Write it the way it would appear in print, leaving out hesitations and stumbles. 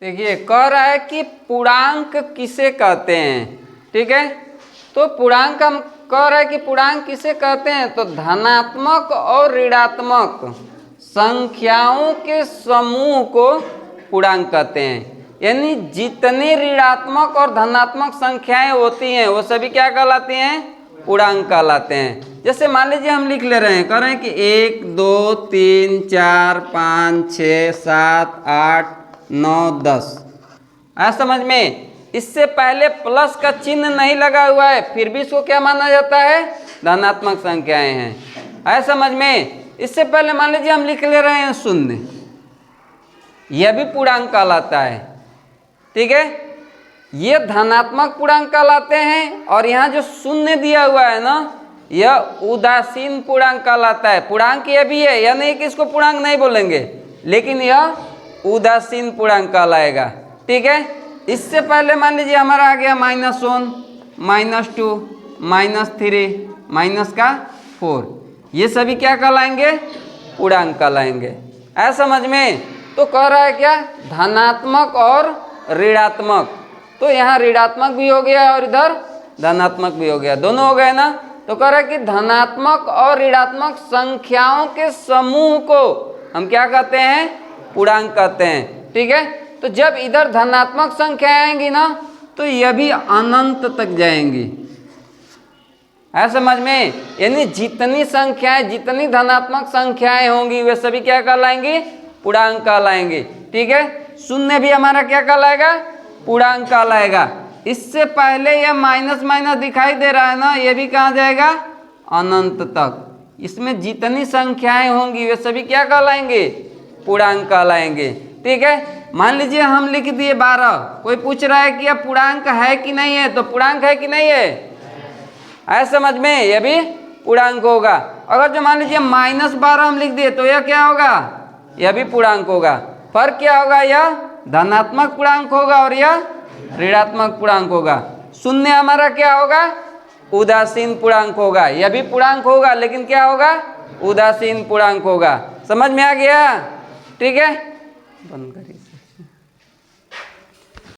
देखिए कह रहा है कि पूर्णांक किसे कहते हैं, ठीक है। तो पूर्णांक हम कह रहा है कि पूर्णांक किसे कहते हैं, तो धनात्मक और ऋणात्मक संख्याओं के समूह को पूर्णांक कहते हैं। यानी जितने ऋणात्मक और धनात्मक संख्याएं होती हैं वो सभी क्या कहलाती हैं, पूर्णांक कहलाते हैं। जैसे मान लीजिए हम लिख ले रहे हैं, कह रहे हैं कि 1 2 3 4 5 6 7 8 9 10। आया समझ में? इससे पहले प्लस का चिन्ह नहीं लगा हुआ है, फिर भी इसको क्या माना जाता है, धनात्मक संख्याएं हैं। आया समझ में? इससे पहले मान लीजिए हम लिख ले रहे हैं 0, यह भी पूर्णांक कहलाता है, ठीक है। ये धनात्मक पूर्णांक कहलाते हैं और यहाँ जो 0 दिया हुआ है ना, यह उदासीन पूर्णांक कहलाता है। पूर्णांक यह भी है, यह नहीं कि इसको पूर्णांक नहीं बोलेंगे, लेकिन यह उदासीन पूर्णांक कहलाएगा, ठीक है। इससे पहले मान लीजिए हमारा आ गया -1 -2 -3 -4, ये सभी क्या कहलाएंगे, पूर्णांक कहलाएंगे। ऐसा समझ में? तो कह रहा है क्या, धनात्मक और ऋणात्मक, तो यहाँ ऋणात्मक भी हो गया और इधर धनात्मक भी हो गया, दोनों हो गए ना। तो कह रहा है कि धनात्मक और ऋणात्मक संख्याओं के समूह को हम क्या कहते हैं, पूर्णांक कहते हैं, ठीक है। तो जब इधर धनात्मक संख्या आएंगी ना, तो यह भी अनंत तक जाएंगी। है समझ में? यानी जितनी संख्याएं, जितनी धनात्मक संख्याएं होंगी वे सभी क्या कहलाएंगी, पूर्णांक कहलाएंगे, ठीक है। 0 भी हमारा क्या कहलाएगा, पूर्णांक कहलाएगा। इससे पहले यह माइनस माइनस दिखाई दे रहा है ना, यह भी कहाँ जाएगा, अनंत तक। इसमें जितनी संख्याएं होंगी वे सभी क्या कहलाएंगे, पूर्णांक कहलाएंगे, ठीक है। मान लीजिए हम लिख दिए 12, कोई पूछ रहा है कि यह पूर्णांक है कि नहीं है, तो पूर्णांक है कि नहीं है, समझ में? यह भी पूर्णांक होगा। अगर जो मान लीजिए -12 हम लिख दिए तो यह क्या होगा, यह भी पूर्णांक होगा। फर्क क्या होगा, यह धनात्मक पूर्णांक होगा और यह ऋणात्मक पूर्णांक होगा। 0 हमारा क्या होगा, उदासीन पूर्णांक होगा। यह भी पूर्णांक होगा लेकिन क्या होगा, उदासीन पूर्णांक होगा। समझ में आ गया? ठीक है, बंद करिए।